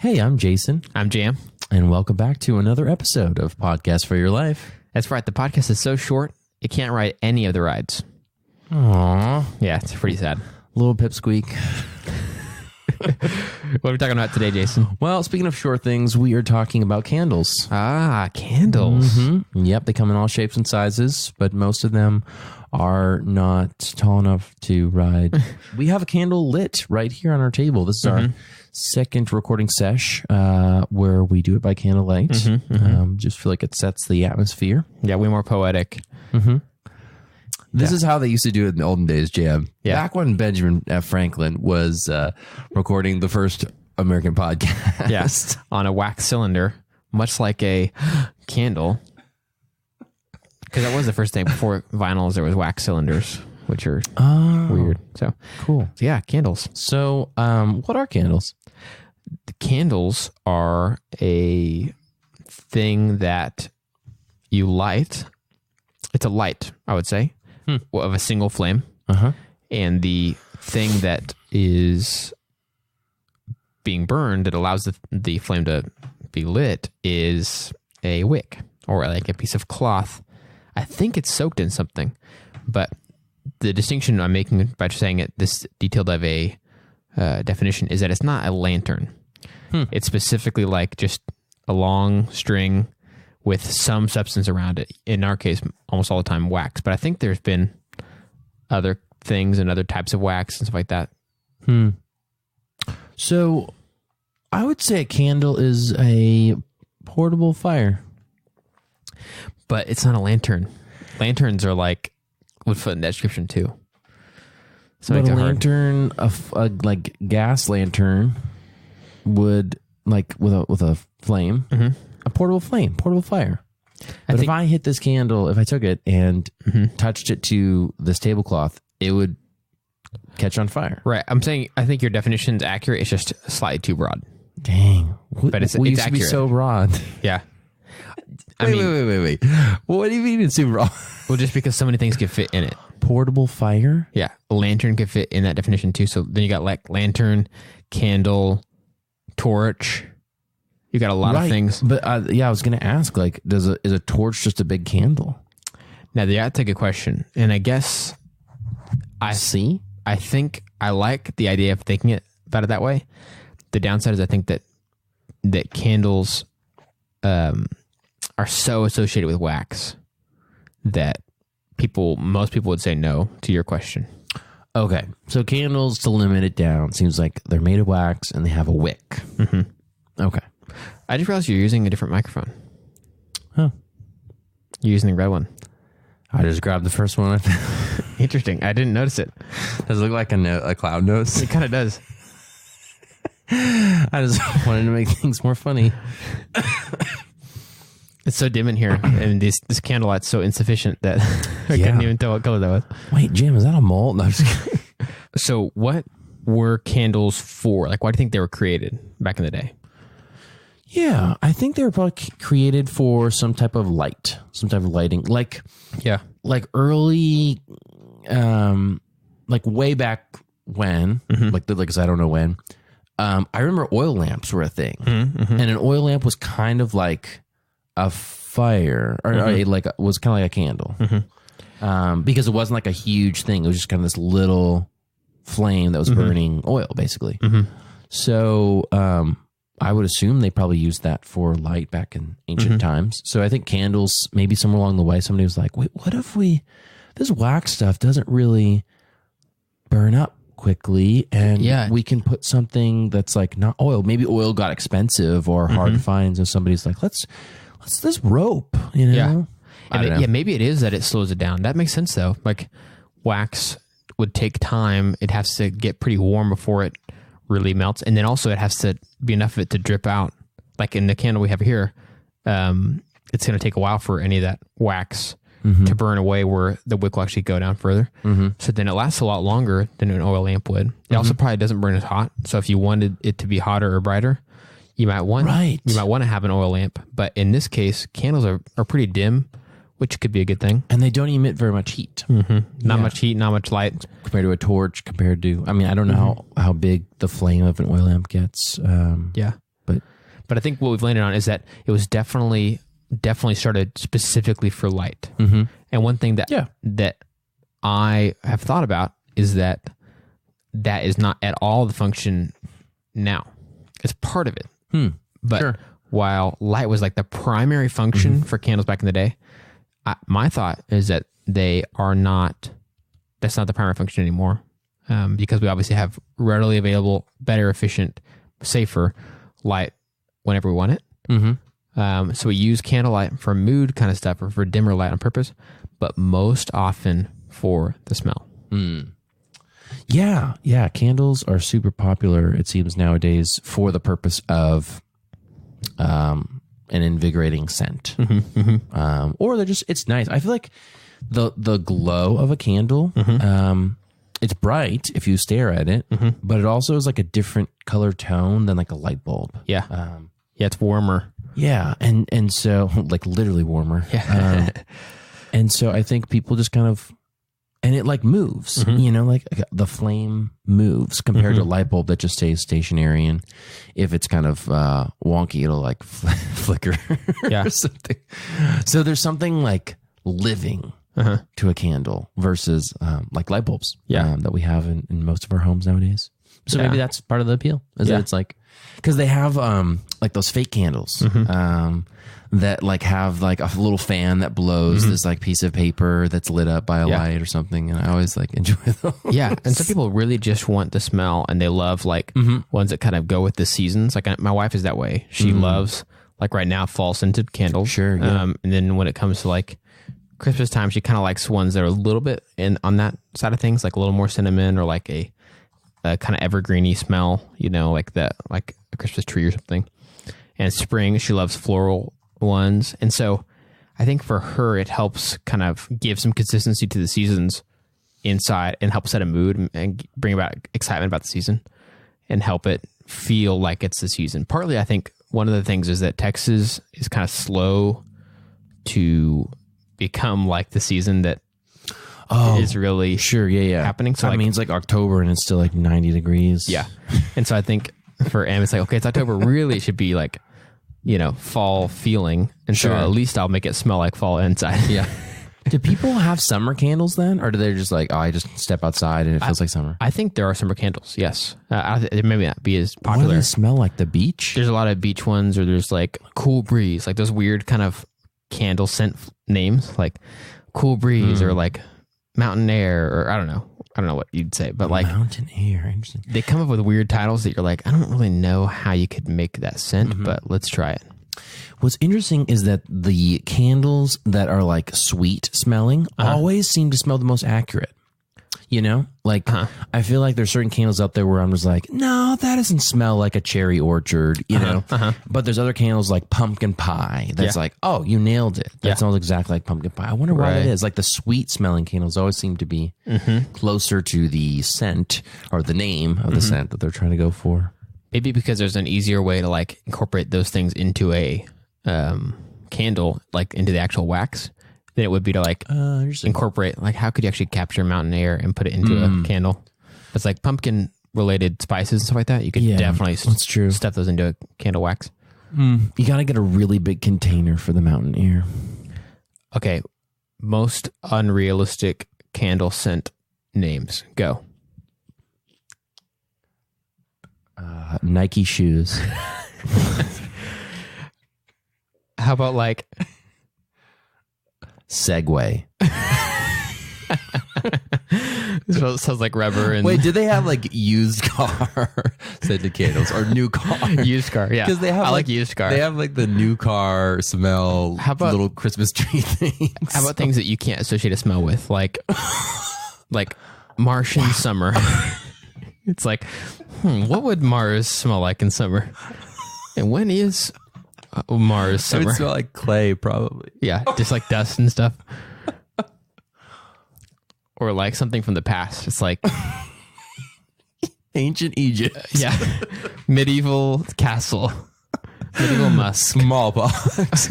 Hey, I'm Jason. I'm Jam. And welcome back to another episode of Podcast for Your Life. That's right. The podcast is so short, it can't ride any of the rides. Aww. Yeah, it's pretty sad. Little pipsqueak. What are we talking about today, Jason? Well, speaking of short things, we are talking about candles. Ah, candles. Mm-hmm. Yep, they come in all shapes and sizes, but most of them are not tall enough to ride. We have a candle lit right here on our table. This is our second recording sesh where we do it by candlelight. Just feel like it sets the atmosphere. Yeah, way more poetic. This is how they used to do it in the olden days, Jam. Yeah. Back when Benjamin F. Franklin was recording the first American podcast. Yes, on a wax cylinder, much like a candle. Because that was the first thing. Before vinyls, there was wax cylinders, which are weird. So Cool. yeah, candles. So, what are candles? The candles are a thing that you light. It's a light, I would say, of a single flame. And the thing that is being burned that allows the flame to be lit is a wick or like a piece of cloth. I think it's soaked in something, but the distinction I'm making by saying it this detailed of a definition is that it's not a lantern. It's specifically like just a long string with some substance around it. In our case, almost all the time wax, but I think there's been other things and other types of wax and stuff like that. So, I would say a candle is a portable fire. But it's not a lantern. Lanterns are like, would fit in that description too. So But make a it hard. lantern, a like gas lantern, would like with a flame, a portable flame, portable fire. But if I hit this candle, if I took it and touched it to this tablecloth, it would catch on fire. Right. I'm saying I think your definition's accurate. It's just slightly too broad. Dang, But it's we used accurate. to be so broad. Yeah. Wait. What do you mean it's too broad? Well, just because so many things could fit in it. Portable fire? Yeah. A lantern could fit in that definition too. So then you got like lantern, candle, torch. You got a lot of things. But I was going to ask, like, is a torch just a big candle? Now, that's a good question. And I guess I think I like the idea of thinking about it that way. The downside is I think that candles are so associated with wax that most people would say no to your question. Okay. So candles, to limit it down, seems like they're made of wax and they have a wick. Okay. I just realized you're using a different microphone. Huh. You're using the red one. I just grabbed the first one. Interesting. I didn't notice it. Does it look like a cloud nose? It kind of does. I just wanted to make things more funny. It's so dim in here, and this candlelight's so insufficient that I couldn't even tell what color that was. Wait, Jim, is that a mole? No, I'm just kidding. So what were candles for? Like, why do you think they were created back in the day? Yeah, I think they were probably created for some type of light, some type of lighting. Like early, like way back when, like I said, I don't know when. I remember oil lamps were a thing, and an oil lamp was kind of like a fire, or was kind of like a candle, because it wasn't like a huge thing. It was just kind of this little flame that was burning oil, basically. So I would assume they probably used that for light back in ancient times. So I think candles, maybe somewhere along the way, somebody was like, wait, what if this wax stuff doesn't really burn up quickly, and we can put something that's like not oil. Maybe oil got expensive or hard to find, so somebody's like, let's this rope, you know? Yeah, maybe it is that it slows it down. That makes sense though. Like wax would take time. It has to get pretty warm before it really melts, and then also it has to be enough of it to drip out. Like in the candle we have here, it's going to take a while for any of that wax to burn away, where the wick will actually go down further. So then it lasts a lot longer than an oil lamp would. It also probably doesn't burn as hot. So if you wanted it to be hotter or brighter, you might want to have an oil lamp. But in this case, candles are pretty dim, which could be a good thing. And they don't emit very much heat. Not much heat, not much light. Compared to a torch, I don't know how big the flame of an oil lamp gets. Yeah. But But I think what we've landed on is that it was definitely started specifically for light. And one thing that I have thought about is that is not at all the function now. It's part of it. But while light was like the primary function for candles back in the day, my thought is that that's not the primary function anymore. Because we obviously have readily available, better, efficient, safer light whenever we want it. So we use candlelight for mood kind of stuff or for dimmer light on purpose, but most often for the smell. Yeah. Candles are super popular, it seems, nowadays for the purpose of an invigorating scent. Or it's nice. I feel like the glow of a candle, it's bright if you stare at it, but it also is like a different color tone than like a light bulb. Yeah. It's warmer. Yeah. And so like literally warmer. Yeah. And so I think people just kind of, and it like moves, like the flame moves compared to a light bulb that just stays stationary. And if it's kind of wonky, it'll like flicker or something. So there's something like living to a candle versus like light bulbs that we have in most of our homes nowadays. So maybe that's part of the appeal is that it's like, because they have like those fake candles that like have like a little fan that blows this like piece of paper that's lit up by a light or something, and I always like enjoy those. And some people really just want the smell, and they love like ones that kind of go with the seasons. Like my wife is that way. She loves like right now fall scented candles. Sure. Yeah. And then when it comes to like Christmas time, she kind of likes ones that are a little bit on that side of things, like a little more cinnamon or like a kind of evergreeny smell, like a Christmas tree or something. And spring, she loves floral ones. And so I think for her, it helps kind of give some consistency to the seasons inside and help set a mood and bring about excitement about the season and help it feel like it's the season. Partly, I think one of the things is that Texas is kind of slow to become like the season that is really happening. So that means like October and it's still like 90 degrees. Yeah. And so I think for Em, it's like, okay, it's October. Really, it should be like, fall feeling. And so at least I'll make it smell like fall inside. Yeah. Do people have summer candles then? Or do they just like, I just step outside and it feels like summer? I think there are summer candles, yes. It may not be as popular. What do they smell like? The beach? There's a lot of beach ones, or there's like Cool Breeze, like those weird kind of candle scent names, like Cool Breeze or like Mountain Air, or I don't know what you'd say, but like Mountain Air, interesting. They come up with weird titles that you're like, I don't really know how you could make that scent, but let's try it. What's interesting is that the candles that are like sweet smelling always seem to smell the most accurate. Like I feel like there's certain candles out there where I'm just like, no, that doesn't smell like a cherry orchard, But there's other candles like pumpkin pie that's like, oh, you nailed it. That smells exactly like pumpkin pie. I wonder why that is. Like the sweet smelling candles always seem to be closer to the scent or the name of the scent that they're trying to go for. Maybe because there's an easier way to like incorporate those things into a candle, like into the actual wax, than it would be to like incorporate, like how could you actually capture mountain air and put it into a candle? It's like pumpkin related spices and stuff like that. You could definitely stuff those into a candle wax. You got to get a really big container for the mountain air. Okay. Most unrealistic candle scent names. Go. Nike shoes. How about like Segway? This sounds like rubber. And wait, do they have like used car scented candles or new car? Used car, yeah. Because they have like used car. They have like the new car smell. How about little Christmas tree things? How about things that you can't associate a smell with, like Martian summer? It's like, what would Mars smell like in summer? And when is Mars summer? It would smell like clay, probably. Yeah, just like dust and stuff. Or like something from the past. It's like ancient Egypt. Yeah. Medieval castle. Medieval musk. Smallpox.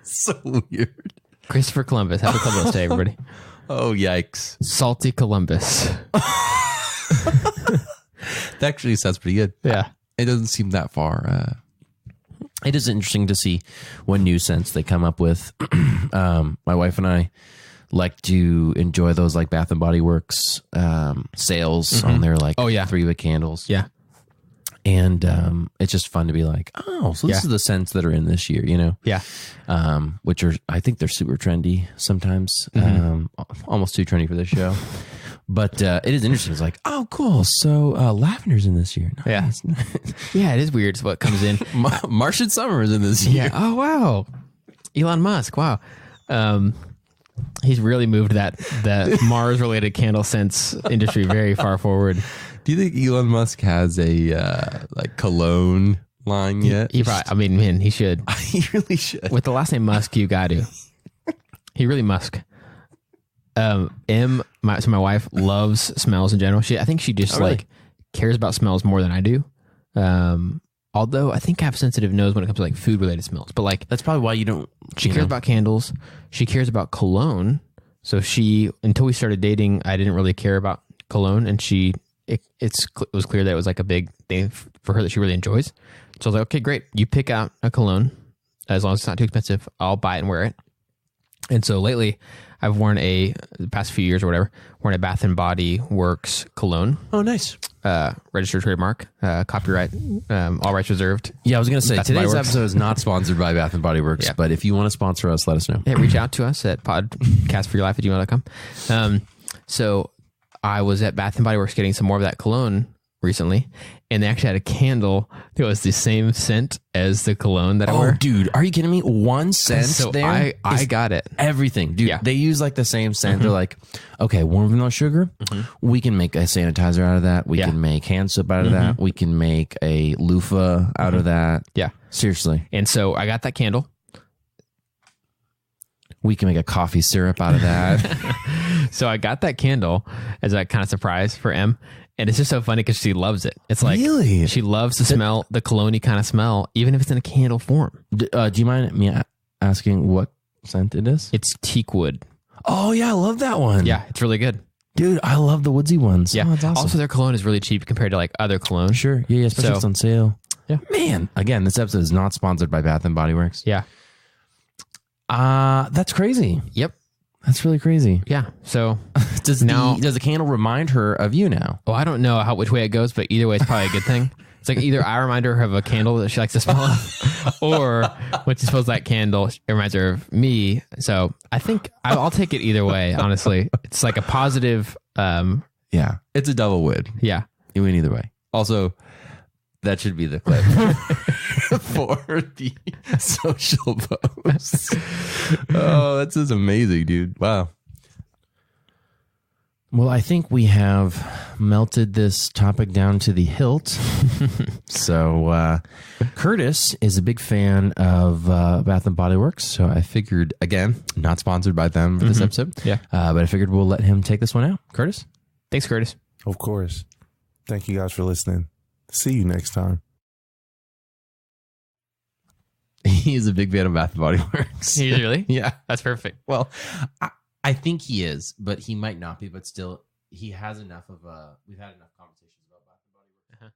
So weird. Christopher Columbus. Happy Columbus Day, everybody. Oh, yikes. Salty Columbus. That actually sounds pretty good. Yeah. It doesn't seem that far, it is interesting to see what new scents they come up with. My wife and I like to enjoy those like Bath and Body Works sales on their like 3-wick candles. Yeah. And it's just fun to be like, oh, so this is the scents that are in this year, you know? Yeah. Which are, I think they're super trendy sometimes, almost too trendy for this show. But it is interesting. It's like, oh, cool. So lavender's in this year. Nice. Yeah. Yeah, it is weird what comes in. Martian summer is in this year. Yeah. Oh, wow. Elon Musk. Wow. He's really moved that Mars-related candle scents industry very far forward. Do you think Elon Musk has a like cologne line yet? He probably, I mean, man, he should. He really should. With the last name Musk, you got to. He really Musk. So my wife loves smells in general. I think she just like cares about smells more than I do. Although I think I have sensitive nose when it comes to like food related smells, but like that's probably why you don't. She cares about candles. She cares about cologne. So until we started dating, I didn't really care about cologne, and it was clear that it was like a big thing for her that she really enjoys. So I was like, okay, great. You pick out a cologne as long as it's not too expensive. I'll buy it and wear it. And so lately, I've worn the past few years or whatever, worn a Bath and Body Works cologne. Oh, nice. Registered trademark, copyright, all rights reserved. Yeah, I was going to say, today's episode is not sponsored by Bath and Body Works, but if you want to sponsor us, let us know. Yeah, reach out to us at podcastforyourlife@gmail.com. So I was at Bath and Body Works getting some more of that cologne recently, and they actually had a candle that was the same scent as the cologne that I wear. Oh, dude, are you kidding me? One scent so there. I got it. Everything, dude. Yeah. They use like the same scent. They're like, okay, warm vanilla sugar. We can make a sanitizer out of that. We can make hand soap out of that. We can make a loofah out of that. Yeah, seriously. And so I got that candle. We can make a coffee syrup out of that. So I got that candle as a kind of surprise for Em. And it's just so funny because she loves it. It's like, really? She loves the smell, the cologne-y kind of smell, even if it's in a candle form. Do you mind me asking what scent it is? It's teak wood. Oh, yeah. I love that one. Yeah, it's really good. Dude, I love the woodsy ones. Yeah. Oh, that's awesome. Also, their cologne is really cheap compared to like other cologne. Sure. Yeah, especially if it's on sale. Yeah. Man, again, this episode is not sponsored by Bath and Body Works. Yeah. That's crazy. Yep. That's really crazy. Yeah. So does the candle remind her of you now? Well, I don't know which way it goes, but either way, it's probably a good thing. It's like either I remind her of a candle that she likes to smell of, or when she smells that candle, it reminds her of me. So I think I'll take it either way, honestly. It's like a positive. Yeah. It's a double win. Yeah. You win either way. Also, that should be the clip for the social post. Oh, that's just amazing, dude. Wow. Well, I think we have melted this topic down to the hilt. So Curtis is a big fan of Bath and Body Works. So I figured, again, not sponsored by them for this episode. Yeah. But I figured we'll let him take this one out. Curtis? Thanks, Curtis. Of course. Thank you guys for listening. See you next time. He is a big fan of Bath and Body Works. He is really? Yeah. That's perfect. Well, I think he is, but he might not be. But still, he has enough of we've had enough conversations about Bath and Body Works.